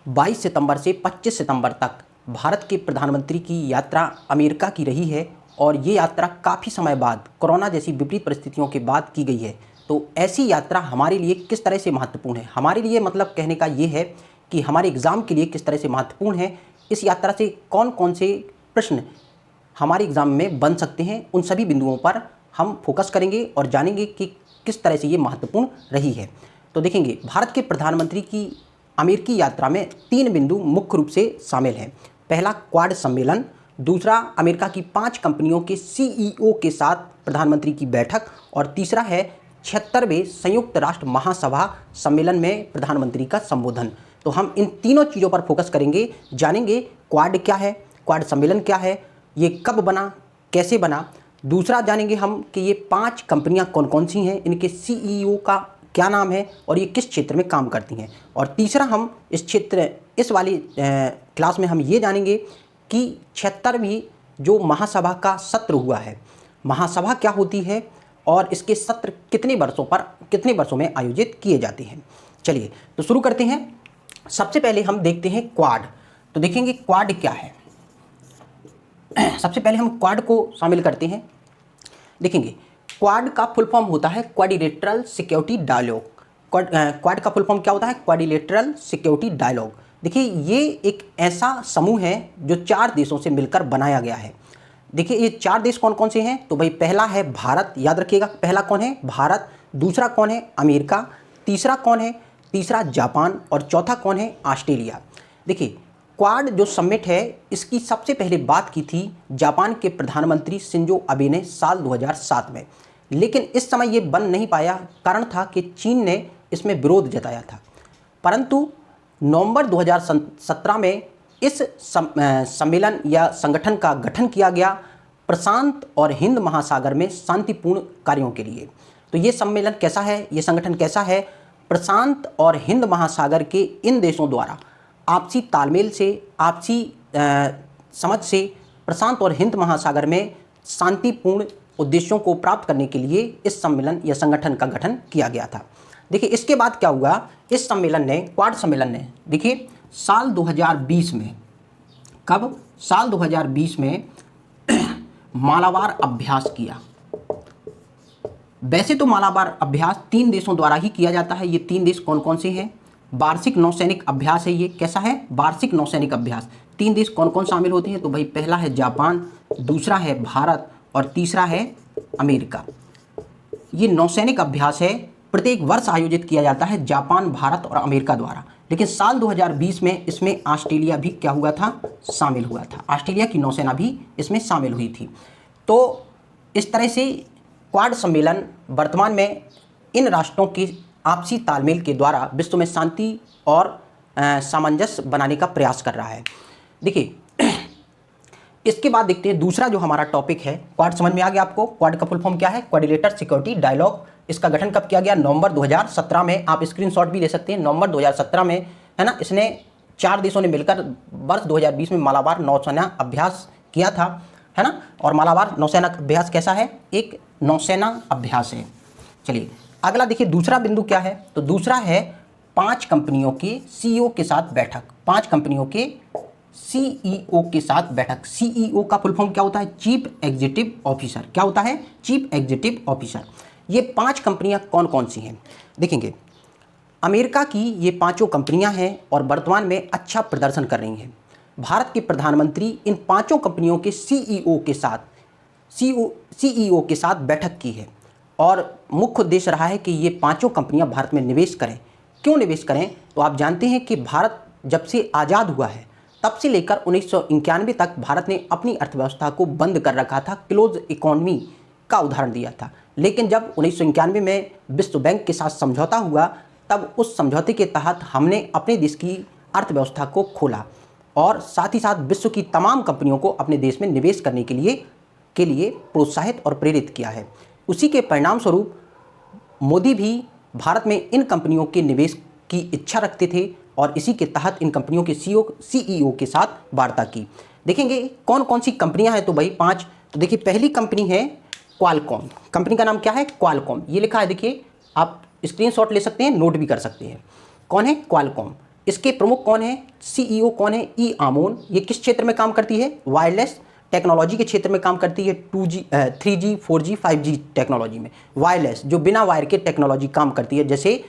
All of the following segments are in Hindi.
22 सितंबर से 25 सितंबर तक भारत के प्रधानमंत्री की यात्रा अमेरिका की रही है और ये यात्रा काफ़ी समय बाद कोरोना जैसी विपरीत परिस्थितियों के बाद की गई है। तो ऐसी यात्रा हमारे लिए किस तरह से महत्वपूर्ण है, हमारे लिए मतलब कहने का ये है कि हमारे एग्ज़ाम के लिए किस तरह से महत्वपूर्ण है, इस यात्रा से कौन कौन से प्रश्न हमारे एग्ज़ाम में बन सकते हैं, उन सभी बिंदुओं पर हम फोकस करेंगे और जानेंगे कि किस तरह से ये महत्वपूर्ण रही है। तो देखेंगे भारत के प्रधानमंत्री की अमेरिकी यात्रा में 3 बिंदु मुख्य रूप से शामिल हैं। पहला क्वाड सम्मेलन, दूसरा अमेरिका की 5 कंपनियों के सीईओ के साथ प्रधानमंत्री की बैठक और तीसरा है 76वें संयुक्त राष्ट्र महासभा सम्मेलन में प्रधानमंत्री का संबोधन। तो हम इन तीनों चीज़ों पर फोकस करेंगे, जानेंगे क्वाड क्या है, क्वाड सम्मेलन क्या है, ये कब बना, कैसे बना। दूसरा जानेंगे हम कि ये 5 कंपनियां कौन कौन सी हैं, इनके सीईओ का क्या नाम है और ये किस क्षेत्र में काम करती हैं। और तीसरा हम इस वाली क्लास में हम ये जानेंगे कि 76वीं जो महासभा का सत्र हुआ है, महासभा क्या होती है और इसके सत्र कितने वर्षों में आयोजित किए जाते हैं। चलिए तो शुरू करते हैं। सबसे पहले हम देखते हैं क्वाड। तो देखेंगे क्वाड क्या है। सबसे पहले हम क्वाड को शामिल करते हैं। देखेंगे क्वाड का फुल फॉर्म होता है क्वाड्रिलेटरल सिक्योरिटी डायलॉग। क्वाड का फुल फॉर्म क्या होता है? Quadrilateral security dialogue. देखिए ये एक ऐसा समूह है जो 4 देशों से मिलकर बनाया गया है। देखिए ये 4 देश कौन कौन से हैं? तो भाई पहला है भारत, याद रखिएगा पहला कौन है? भारत। दूसरा कौन है? अमेरिका। तीसरा कौन है? तीसरा जापान। और चौथा कौन है? ऑस्ट्रेलिया। देखिए क्वाड जो समिट है इसकी सबसे पहले बात की थी जापान के प्रधानमंत्री शिंजो अबे ने साल 2007 में, लेकिन इस समय ये बन नहीं पाया। कारण था कि चीन ने इसमें विरोध जताया था। परंतु नवंबर 2017 में इस सम्मेलन या संगठन का गठन किया गया प्रशांत और हिंद महासागर में शांतिपूर्ण कार्यों के लिए। तो ये सम्मेलन कैसा है, ये संगठन कैसा है? प्रशांत और हिंद महासागर के इन देशों द्वारा आपसी तालमेल से, आपसी समझ से प्रशांत और हिंद महासागर में शांतिपूर्ण उद्देश्यों को प्राप्त करने के लिए इस सम्मेलन या संगठन का गठन किया गया था। देखिए इसके बाद क्या हुआ, इस सम्मेलन ने, क्वाड सम्मेलन ने, देखिए साल 2020 में, कब? साल 2020 में मालाबार अभ्यास किया। वैसे तो मालाबार अभ्यास 3 देशों द्वारा ही किया जाता है। ये 3 देश कौन कौन से हैं? वार्षिक नौसैनिक अभ्यास है ये। कैसा है? वार्षिक नौसैनिक अभ्यास। 3 देश कौन कौन शामिल होते हैं? तो भाई पहला है जापान, दूसरा है भारत और तीसरा है अमेरिका। ये नौसैनिक अभ्यास है, प्रत्येक वर्ष आयोजित किया जाता है जापान, भारत और अमेरिका द्वारा। लेकिन साल 2020 में इसमें ऑस्ट्रेलिया भी क्या हुआ था? शामिल हुआ था। ऑस्ट्रेलिया की नौसेना भी इसमें शामिल हुई थी। तो इस तरह से क्वाड सम्मेलन वर्तमान में इन राष्ट्रों के आपसी तालमेल के द्वारा विश्व में शांति और सामंजस्य बनाने का प्रयास कर रहा है। देखिए इसके बाद देखते हैं दूसरा जो हमारा टॉपिक है। क्वाड समझ में आ गया आपको? क्वाड का फुल फॉर्म क्या है? Quadrilateral security dialogue. इसका गठन कब किया गया? नवंबर 2017 में। आप स्क्रीनशॉट भी ले सकते हैं, नवंबर 2017 में, है ना। इसने 4 देशों ने मिलकर वर्ष 2020 में मालाबार नौसेना अभ्यास किया था, है ना। और मालाबार नौसेना अभ्यास कैसा है? एक नौसेना अभ्यास है। चलिए अगला देखिए दूसरा बिंदु क्या है? तो दूसरा है 5 कंपनियों के सीईओ के साथ बैठक। 5 कंपनियों के सीईओ के साथ बैठक। सीईओ का फुल फॉर्म क्या होता है? Chief executive officer. क्या होता है? Chief executive officer. ये 5 कंपनियां कौन कौन सी हैं? देखेंगे अमेरिका की ये 5 कंपनियां हैं और वर्तमान में अच्छा प्रदर्शन कर रही हैं। भारत के प्रधानमंत्री इन 5 कंपनियों के सीईओ के साथ बैठक की है और मुख्य उद्देश्य रहा है कि ये 5 कंपनियां भारत में निवेश करें। क्यों निवेश करें? तो आप जानते हैं कि भारत जब से आज़ाद हुआ है तब से लेकर 1991 तक भारत ने अपनी अर्थव्यवस्था को बंद कर रखा था, क्लोज इकोनॉमी का उदाहरण दिया था। लेकिन जब 1991 में विश्व बैंक के साथ समझौता हुआ तब उस समझौते के तहत हमने अपने देश की अर्थव्यवस्था को खोला और साथ ही साथ विश्व की तमाम कंपनियों को अपने देश में निवेश करने के लिए प्रोत्साहित और प्रेरित किया है। उसी के परिणाम स्वरूप मोदी भी भारत में इन कंपनियों के निवेश की इच्छा रखते थे और इसी के तहत इन कंपनियों के सीईओ के साथ वार्ता की। देखेंगे कौन कौन सी कंपनियां हैं? तो भाई 5। तो देखिए पहली कंपनी है क्वालकॉम। कंपनी का नाम क्या है? क्वालकॉम। ये लिखा है, देखिए आप स्क्रीनशॉट ले सकते हैं, नोट भी कर सकते हैं। कौन है? क्वालकॉम। इसके प्रमुख कौन है, सीईओ कौन है, ई आमोन। ये किस क्षेत्र में काम करती है, वायरलेस टेक्नोलॉजी के क्षेत्र में काम करती है, 2G 3G 4G 5G technology में। वायरलेस जो बिना वायर के टेक्नोलॉजी काम करती है, जैसे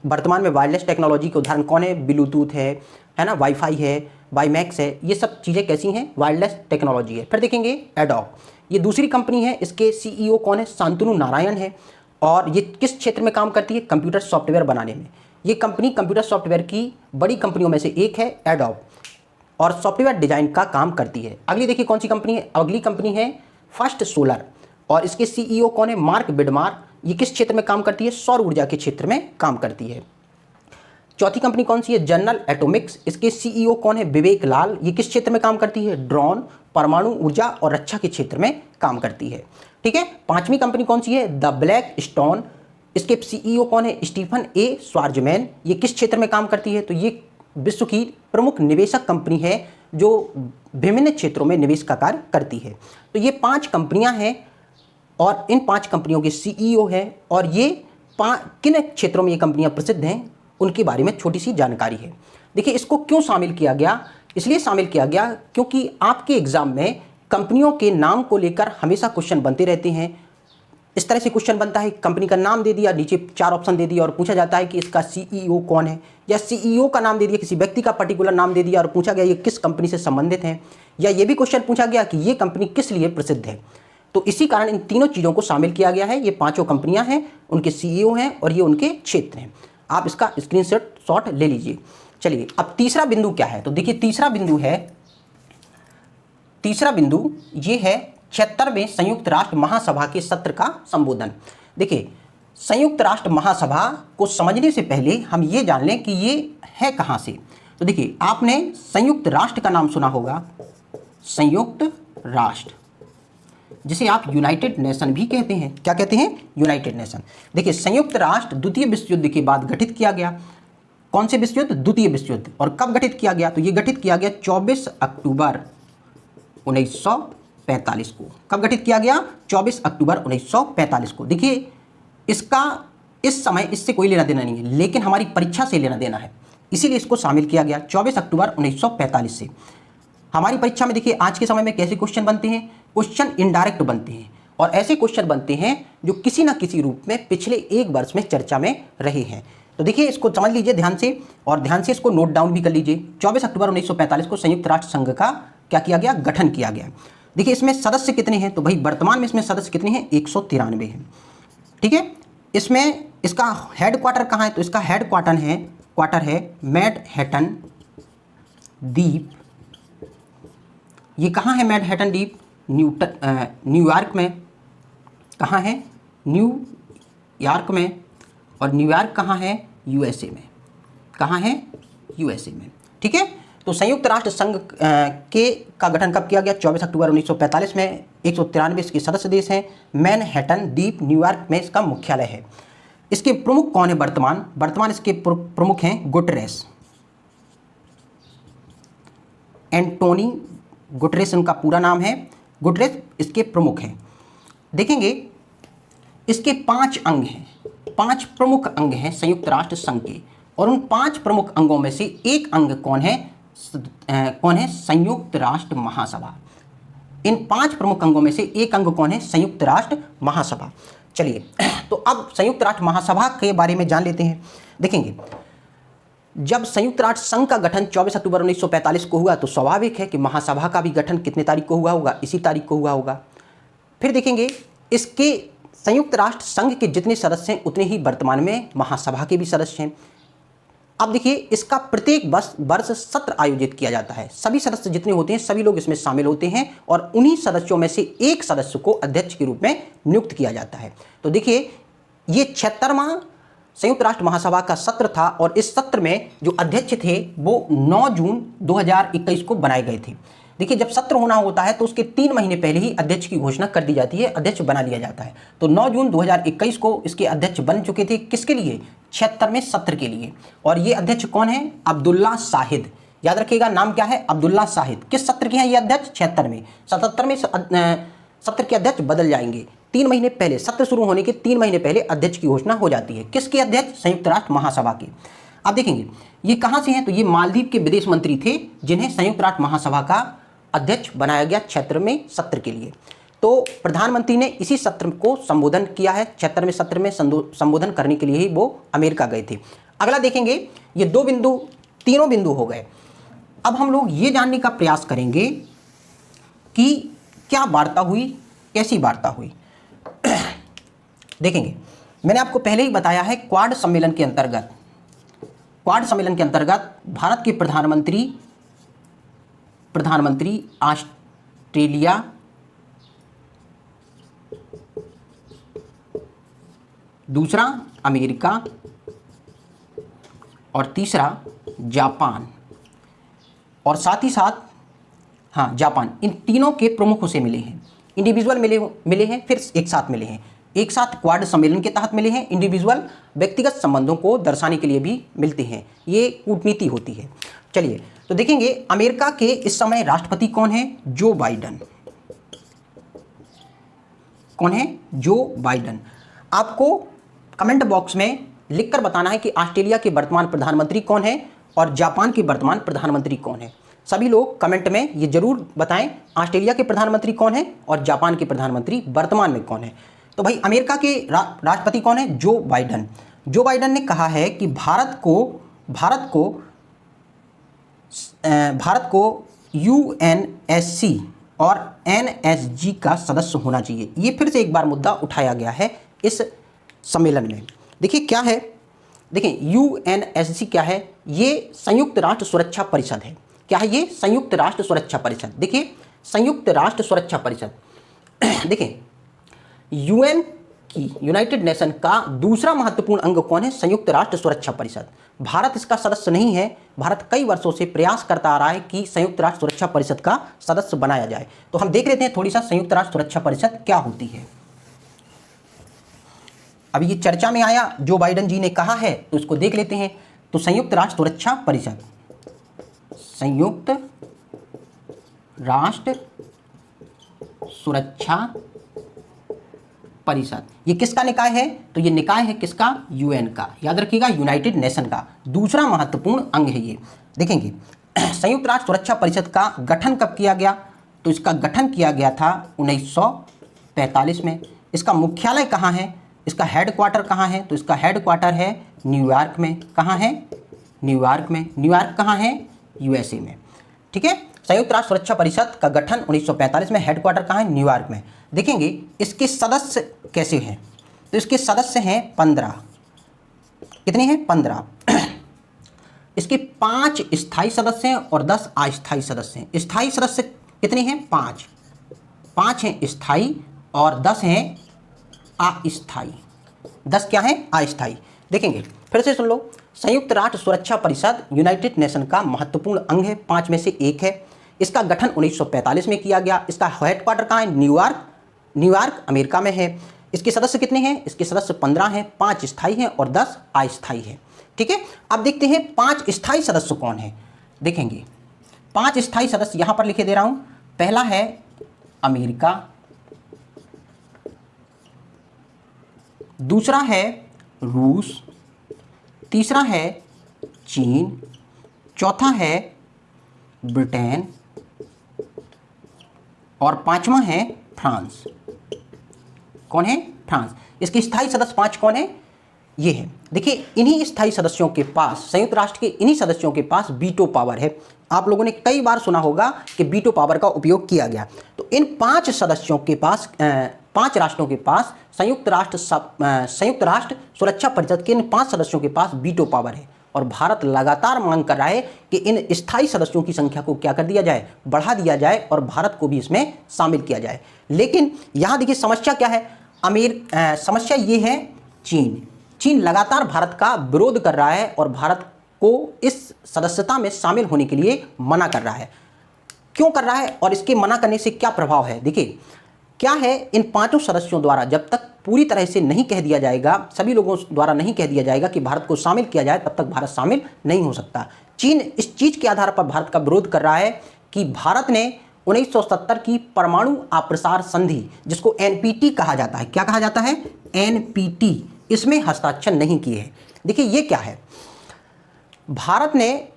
वर्तमान में वायरलेस टेक्नोलॉजी के उदाहरण कौन है, ब्लूटूथ है ना, वाईफाई है, वाईमैक्स है, ये सब चीज़ें कैसी हैं, वायरलेस टेक्नोलॉजी है। फिर देखेंगे एडॉक, ये दूसरी कंपनी है, इसके सीईओ कौन है, शांतनु नारायण है। और ये किस क्षेत्र में काम करती है, कंप्यूटर सॉफ्टवेयर बनाने में। ये कंपनी कंप्यूटर सॉफ्टवेयर की बड़ी कंपनियों में से एक है एडॉक, और सॉफ्टवेयर डिजाइन का काम करती है। अगली देखिए कौन सी कंपनी है, अगली कंपनी है फर्स्ट सोलर, और इसके सीईओ कौन है, मार्क बिडमार। ये किस क्षेत्र में काम करती है, सौर ऊर्जा के क्षेत्र में काम करती है। चौथी कंपनी कौन सी है, जनरल एटॉमिक्स, इसके सीईओ कौन है, विवेक लाल। ये किस क्षेत्र में काम करती है, ड्रोन, परमाणु ऊर्जा और रक्षा के क्षेत्र में काम करती है। ठीक है। पांचवी कंपनी कौन सी है, द ब्लैक स्टोन, इसके सीईओ कौन है, स्टीफन ए स्वार्जमैन। ये किस क्षेत्र में काम करती है, तो ये विश्व की प्रमुख निवेशक कंपनी है जो विभिन्न क्षेत्रों में निवेश का कार्य करती है। तो ये 5 कंपनियां हैं और इन 5 कंपनियों के सीईओ हैं, और ये किन क्षेत्रों में ये कंपनियां प्रसिद्ध हैं उनके बारे में छोटी सी जानकारी है। देखिए इसको क्यों शामिल किया गया, इसलिए शामिल किया गया क्योंकि आपके एग्जाम में कंपनियों के नाम को लेकर हमेशा क्वेश्चन बनते रहते हैं। इस तरह से क्वेश्चन बनता है, कंपनी का नाम दे दिया, नीचे 4 ऑप्शन दे दिया और पूछा जाता है कि इसका सीईओ कौन है, या सीईओ का नाम दे दिया, किसी व्यक्ति का पर्टिकुलर नाम दे दिया और पूछा गया ये किस कंपनी से संबंधित है, या ये भी क्वेश्चन पूछा गया कि ये कंपनी किस लिए प्रसिद्ध है। तो इसी कारण इन तीनों चीज़ों को शामिल किया गया है। ये 5 कंपनियां हैं, उनके सीईओ हैं और ये उनके क्षेत्र हैं। आप इसका स्क्रीनशॉट ले लीजिए। चलिए अब तीसरा बिंदु क्या है, तो देखिए तीसरा बिंदु ये है 76वें संयुक्त राष्ट्र महासभा के सत्र का संबोधन। देखिए संयुक्त राष्ट्र महासभा को समझने से पहले हम ये जान लें कि ये है कहाँ से। तो देखिए आपने संयुक्त राष्ट्र का नाम सुना होगा, संयुक्त राष्ट्र, जिसे आप यूनाइटेड नेशन भी कहते हैं। क्या कहते हैं, यूनाइटेड नेशन। देखिए संयुक्त राष्ट्र द्वितीय विश्व युद्ध के बाद गठित किया गया। कौन से विश्व युद्ध, द्वितीय विश्व युद्ध। और कब गठित किया गया, तो ये गठित किया गया 24 अक्टूबर 1945 को। कब गठित किया गया, 24 अक्टूबर 1945 को। देखिए इसका इस समय इससे कोई लेना देना नहीं है, लेकिन हमारी परीक्षा से लेना देना है, इसीलिए इसको शामिल किया गया 24 अक्टूबर 1945 से। हमारी परीक्षा में देखिए आज के समय में कैसे क्वेश्चन बनते हैं, क्वेश्चन इनडायरेक्ट बनते हैं, और ऐसे क्वेश्चन बनते हैं जो किसी ना किसी रूप में पिछले 1 वर्ष में चर्चा में रहे हैं। तो देखिए इसको समझ लीजिए ध्यान से, और ध्यान से इसको नोट डाउन भी कर लीजिए। 24 अक्टूबर 1945 को संयुक्त राष्ट्र संघ का क्या किया गया, गठन किया गया। देखिए इसमें सदस्य कितने हैं, तो भाई वर्तमान में इसमें सदस्य कितने हैं, 193 हैं। ठीक है। इसमें इसका हेड क्वार्टर कहाँ है, तो इसका हेड क्वार्टर है मैनहट्टन द्वीप। ये कहाँ है मैनहट्टन द्वीप, न्यूयॉर्क में। कहाँ है, न्यूयॉर्क में। और न्यूयॉर्क कहाँ है, यूएसए में। कहाँ है, यूएसए में। ठीक है। तो संयुक्त राष्ट्र संघ का गठन कब किया गया, 24 अक्टूबर 1945 में। 193 इसके सदस्य देश हैं। मैनहट्टन द्वीप न्यूयॉर्क में इसका मुख्यालय है। इसके प्रमुख कौन है वर्तमान इसके प्रमुख हैं गुटरेस, एंटोनी गुटरेस उनका पूरा नाम है। गुटरेस इसके प्रमुख हैं। देखेंगे इसके 5 अंग हैं, 5 प्रमुख अंग हैं संयुक्त राष्ट्र संघ के, और उन 5 प्रमुख अंगों में से एक अंग कौन है, संयुक्त राष्ट्र महासभा। इन 5 प्रमुख अंगों में से एक अंग कौन है, संयुक्त राष्ट्र महासभा। चलिए तो अब संयुक्त राष्ट्र महासभा के बारे में जान लेते हैं। देखेंगे जब संयुक्त राष्ट्र संघ का गठन 24 अक्टूबर 1945 को हुआ, तो स्वाभाविक है कि महासभा का भी गठन कितने तारीख को हुआ होगा, इसी तारीख को हुआ होगा। फिर देखेंगे इसके संयुक्त राष्ट्र संघ के जितने सदस्य हैं उतने ही वर्तमान में महासभा के भी सदस्य हैं। अब देखिए इसका प्रत्येक वर्ष सत्र आयोजित किया जाता है। सभी सदस्य जितने होते हैं सभी लोग इसमें शामिल होते हैं, और उन्हीं सदस्यों में से एक सदस्य को अध्यक्ष के रूप में नियुक्त किया जाता है। तो देखिए ये 76वां संयुक्त राष्ट्र महासभा का सत्र था, और इस सत्र में जो अध्यक्ष थे वो 9 जून 2021 को बनाए गए थे। देखिए जब सत्र होना होता है तो उसके 3 महीने पहले ही अध्यक्ष की घोषणा कर दी जाती है, अध्यक्ष बना लिया जाता है। तो 9 जून 2021 को इसके अध्यक्ष बन चुके थे। किसके लिए, 76वें सत्र के लिए। और ये अध्यक्ष कौन है, अब्दुल्ला शाहिद। याद रखिएगा नाम क्या है, अब्दुल्ला शाहिद। किस सत्र के हैं ये अध्यक्ष, 76वें। 77वें सत्र के अध्यक्ष बदल जाएंगे। 3 महीने पहले, सत्र शुरू होने के 3 महीने पहले अध्यक्ष की घोषणा हो जाती है। किसके अध्यक्ष, संयुक्त राष्ट्र महासभा के। आप देखेंगे ये कहाँ से हैं, तो ये मालदीव के विदेश मंत्री थे जिन्हें संयुक्त राष्ट्र महासभा का अध्यक्ष बनाया गया 76वें सत्र के लिए। तो प्रधानमंत्री ने इसी सत्र को संबोधन किया है, 76वें सत्र में संबोधन करने के लिए ही वो अमेरिका गए थे। अगला देखेंगे, ये तीनों बिंदु हो गए। अब हम लोग ये जानने का प्रयास करेंगे कि क्या वार्ता हुई, कैसी वार्ता हुई। देखेंगे, मैंने आपको पहले ही बताया है क्वाड सम्मेलन के अंतर्गत भारत के प्रधानमंत्री ऑस्ट्रेलिया, दूसरा अमेरिका और तीसरा जापान, और साथ ही साथ जापान, इन तीनों के प्रमुखों से मिले हैं। इंडिविजुअल मिले हैं, फिर एक साथ मिले हैं। एक साथ क्वाड सम्मेलन के तहत मिले हैं। इंडिविजुअल व्यक्तिगत संबंधों को दर्शाने के लिए भी मिलते हैं, ये कूटनीति होती है। चलिए तो देखेंगे, अमेरिका के इस समय राष्ट्रपति कौन है? जो बाइडन। कौन है? जो बाइडन। आपको कमेंट बॉक्स में लिखकर बताना है कि ऑस्ट्रेलिया के वर्तमान प्रधानमंत्री कौन है और जापान के वर्तमान प्रधानमंत्री कौन है। सभी लोग कमेंट में ये जरूर बताएं ऑस्ट्रेलिया के प्रधानमंत्री कौन है और जापान के प्रधानमंत्री वर्तमान में कौन है। तो भाई अमेरिका के राष्ट्रपति कौन है? जो बाइडन। जो बाइडन ने कहा है कि भारत को यूएनएससी और एनएसजी का सदस्य होना चाहिए। ये फिर से एक बार मुद्दा उठाया गया है इस सम्मेलन में। देखिए क्या है, देखिए यूएनएससी क्या है? ये संयुक्त राष्ट्र सुरक्षा परिषद है। क्या है ये? संयुक्त राष्ट्र सुरक्षा परिषद। देखिए संयुक्त राष्ट्र सुरक्षा परिषद देखिए यूएन की, यूनाइटेड नेशन का दूसरा महत्वपूर्ण अंग कौन है? संयुक्त राष्ट्र सुरक्षा परिषद। भारत इसका सदस्य नहीं है। भारत कई वर्षों से प्रयास करता आ रहा है कि संयुक्त राष्ट्र सुरक्षा परिषद का सदस्य बनाया जाए। तो हम देख लेते हैं थोड़ी सा संयुक्त राष्ट्र सुरक्षा परिषद क्या होती है। अभी ये चर्चा में आया, जो बाइडन जी ने कहा है, तो इसको देख लेते हैं। तो संयुक्त राष्ट्र सुरक्षा परिषद, संयुक्त राष्ट्र सुरक्षा परिषद, ये किसका निकाय है? तो ये निकाय है किसका? यूएन का। याद रखिएगा, यूनाइटेड नेशन का दूसरा महत्वपूर्ण अंग है ये। देखेंगे संयुक्त राष्ट्र सुरक्षा परिषद का गठन कब किया गया? तो इसका गठन किया गया था 1945 में। इसका मुख्यालय कहाँ है? इसका हेडक्वार्टर कहाँ है? तो इसका हेडक्वार्टर है न्यूयॉर्क में। कहाँ है? न्यूयॉर्क में। न्यूयॉर्क कहाँ है? यूएसए में। ठीक है, संयुक्त राष्ट्र सुरक्षा परिषद का गठन 1945 में, हेडक्वार्टर कहाँ है? न्यूयॉर्क में। देखेंगे इसके सदस्य कैसे हैं? तो इसके सदस्य हैं 15। कितने हैं? 15। इसके 5 स्थायी सदस्य हैं और 10 अस्थायी सदस्य हैं। स्थायी सदस्य कितने हैं? 5 हैं स्थायी और 10 हैं अस्थायी। 10 क्या है? अस्थायी। देखेंगे फिर से सुन लो, संयुक्त राष्ट्र सुरक्षा परिषद यूनाइटेड नेशन का महत्वपूर्ण अंग है, 5 में से एक है। इसका गठन 1945 में किया गया। इसका हेडक्वार्टर कहाँ है? न्यूयॉर्क अमेरिका में है। इसके सदस्य कितने हैं? इसके सदस्य 15 हैं, 5 स्थायी हैं और 10 अस्थायी हैं। ठीक है, अब देखते हैं 5 स्थायी सदस्य कौन है। देखेंगे 5 स्थायी सदस्य यहां पर लिखे दे रहा हूं। पहला है अमेरिका, दूसरा है रूस, तीसरा है चीन, चौथा है ब्रिटेन और 5वां है फ्रांस। कौन है? फ्रांस। इसके स्थायी सदस्य 5 कौन है? ये है। देखिए इन्हीं स्थायी सदस्यों के पास, संयुक्त राष्ट्र के इन्हीं सदस्यों के पास वीटो पावर है। आप लोगों ने कई बार सुना होगा कि वीटो पावर का उपयोग किया गया। तो इन 5 सदस्यों के पास, 5 राष्ट्रों के पास संयुक्त राष्ट्र सुरक्षा परिषद के इन 5 सदस्यों के पास वीटो पावर है। और भारत लगातार मांग कर रहा है कि इन स्थायी सदस्यों की संख्या को क्या कर दिया जाए? बढ़ा दिया जाए और भारत को भी इसमें शामिल किया जाए। लेकिन यहाँ देखिए समस्या क्या है? समस्या ये है चीन लगातार भारत का विरोध कर रहा है और भारत को इस सदस्यता में शामिल होने के लिए मना कर रहा है। क्यों कर रहा है और इसके मना करने से क्या प्रभाव है? देखिए क्या है, इन 5 सदस्यों द्वारा जब तक पूरी तरह से नहीं कह दिया जाएगा, सभी लोगों द्वारा नहीं कह दिया जाएगा कि भारत को शामिल किया जाए, तब तक भारत शामिल नहीं हो सकता। चीन इस चीज़ के आधार पर भारत का विरोध कर रहा है कि भारत ने 1970 की परमाणु अप्रसार संधि, जिसको एनपीटी कहा जाता है, क्या कहा जाता है? एनपीटी, इसमें हस्ताक्षर नहीं किए हैं। देखिए ये क्या है? भारत ने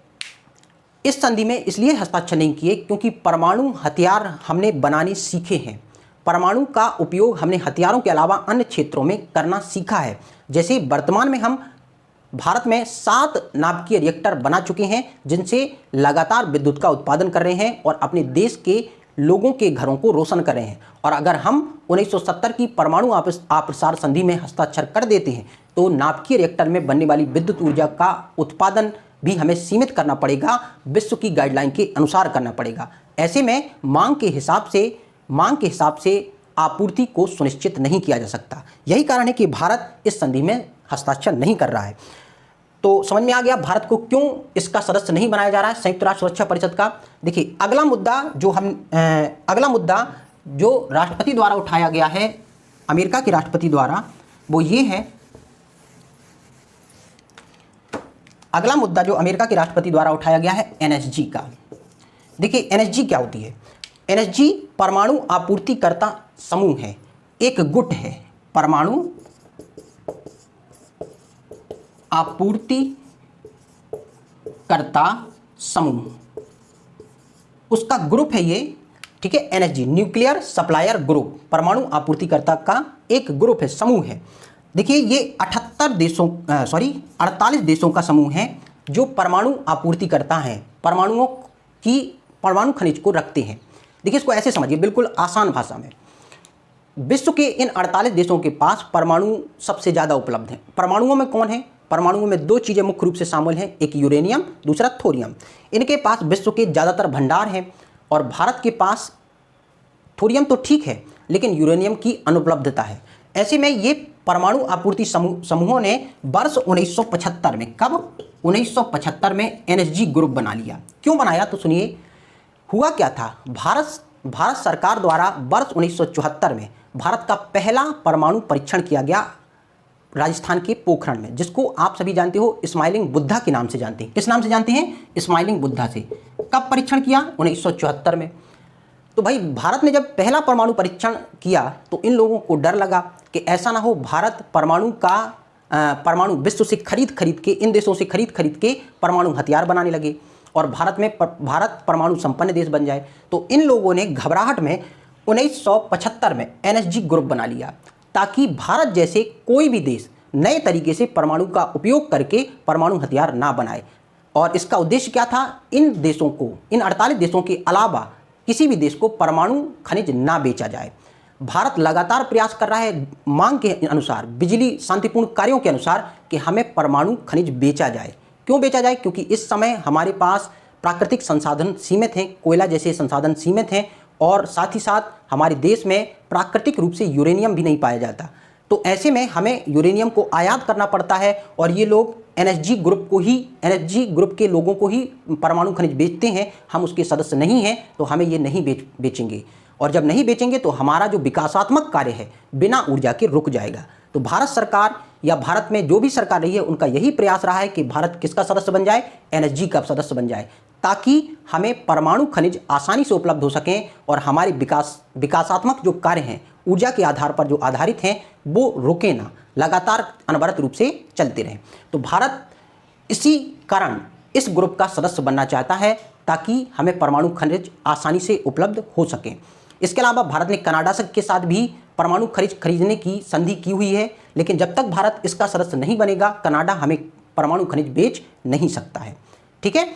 इस संधि में इसलिए हस्ताक्षर नहीं किए क्योंकि परमाणु हथियार हमने बनाने सीखे हैं। परमाणु का उपयोग हमने हथियारों के अलावा अन्य क्षेत्रों में करना सीखा है। जैसे वर्तमान में हम भारत में 7 नाभिकीय रिएक्टर बना चुके हैं, जिनसे लगातार विद्युत का उत्पादन कर रहे हैं और अपने देश के लोगों के घरों को रोशन कर रहे हैं। और अगर हम 1970 की परमाणु अप्रसार संधि में हस्ताक्षर कर देते हैं तो नाभिकीय रिएक्टर में बनने वाली विद्युत ऊर्जा का उत्पादन भी हमें सीमित करना पड़ेगा, विश्व की गाइडलाइन के अनुसार करना पड़ेगा। ऐसे में मांग के हिसाब से आपूर्ति को सुनिश्चित नहीं किया जा सकता। यही कारण है कि भारत इस संधि में हस्ताक्षर नहीं कर रहा है। तो समझ में आ गया भारत को क्यों इसका सदस्य नहीं बनाया जा रहा है संयुक्त राष्ट्र सुरक्षा परिषद का। देखिए, अगला मुद्दा जो राष्ट्रपति द्वारा उठाया गया है, अमेरिका के राष्ट्रपति द्वारा, वो ये है। अगला मुद्दा जो अमेरिका के राष्ट्रपति द्वारा उठाया गया है एनएसजी का। देखिए, एनएसजी क्या होती है? एनएसजी परमाणु आपूर्तिकर्ता समूह है, एक गुट है, परमाणु आपूर्तिकर्ता समूह, उसका ग्रुप है ये, ठीक है। एनएसजी न्यूक्लियर सप्लायर ग्रुप, परमाणु आपूर्तिकर्ता का एक ग्रुप है, समूह है। देखिए, ये 48 देशों का समूह है जो परमाणु आपूर्तिकर्ता हैं, परमाणु खनिज को रखते हैं। देखिए, इसको ऐसे समझिए, बिल्कुल आसान भाषा में, विश्व के इन 48 देशों के पास परमाणु सबसे ज़्यादा उपलब्ध हैं। परमाणुओं में कौन है? परमाणुओं में 2 चीज़ें मुख्य रूप से शामिल हैं, एक यूरेनियम, दूसरा थोरियम। इनके पास विश्व के ज़्यादातर भंडार हैं और भारत के पास थोरियम तो ठीक है लेकिन यूरेनियम की अनुपलब्धता है। ऐसे में ये परमाणु आपूर्ति समूहों ने वर्ष 1975 में, कब? 1975 में एनएसजी ग्रुप बना लिया। क्यों बनाया? तो सुनिए, हुआ क्या था। भारत सरकार द्वारा वर्ष 1974 में भारत का पहला परमाणु परीक्षण किया गया राजस्थान के पोखरण में, जिसको आप सभी जानते हो स्माइलिंग बुद्धा के नाम से जानते हैं। किस नाम से जानते हैं? स्माइलिंग बुद्धा से। कब परीक्षण किया? 1974 में। तो भाई, भारत ने जब पहला परमाणु परीक्षण किया तो इन लोगों को डर लगा कि ऐसा ना हो भारत परमाणु विश्व से खरीद के, इन देशों से खरीद के परमाणु हथियार बनाने लगे और भारत परमाणु संपन्न देश बन जाए। तो इन लोगों ने घबराहट में 1975 में एनएसजी ग्रुप बना लिया ताकि भारत जैसे कोई भी देश नए तरीके से परमाणु का उपयोग करके परमाणु हथियार ना बनाए। और इसका उद्देश्य क्या था? इन 48 देशों के अलावा किसी भी देश को परमाणु खनिज ना बेचा जाए। भारत लगातार प्रयास कर रहा है मांग के अनुसार, बिजली शांतिपूर्ण कार्यों के अनुसार, कि हमें परमाणु खनिज बेचा जाए। क्यों बेचा जाए? क्योंकि इस समय हमारे पास प्राकृतिक संसाधन सीमित हैं, कोयला जैसे संसाधन सीमित हैं और साथ ही साथ हमारे देश में प्राकृतिक रूप से यूरेनियम भी नहीं पाया जाता। तो ऐसे में हमें यूरेनियम को आयात करना पड़ता है और ये लोग एनएसजी ग्रुप के लोगों को ही परमाणु खनिज बेचते हैं। हम उसके सदस्य नहीं हैं तो हमें ये नहीं बेचेंगे, और जब नहीं बेचेंगे तो हमारा जो विकासात्मक कार्य है बिना ऊर्जा के रुक जाएगा। तो भारत सरकार या भारत में जो भी सरकार रही है उनका यही प्रयास रहा है कि भारत किसका सदस्य बन जाए? एनएसजी का सदस्य बन जाए, ताकि हमें परमाणु खनिज आसानी से उपलब्ध हो सकें और हमारे विकासात्मक जो कार्य हैं ऊर्जा के आधार पर जो आधारित हैं वो रुके ना, लगातार अनवरत रूप से चलते रहें। तो भारत इसी कारण इस ग्रुप का सदस्य बनना चाहता है ताकि हमें परमाणु खनिज आसानी से उपलब्ध हो सकें। इसके अलावा भारत ने कनाडा के साथ भी परमाणु खनिज खरीदने की संधि की हुई है, लेकिन जब तक भारत इसका सदस्य नहीं बनेगा कनाडा हमें परमाणु खनिज बेच नहीं सकता है। ठीक है,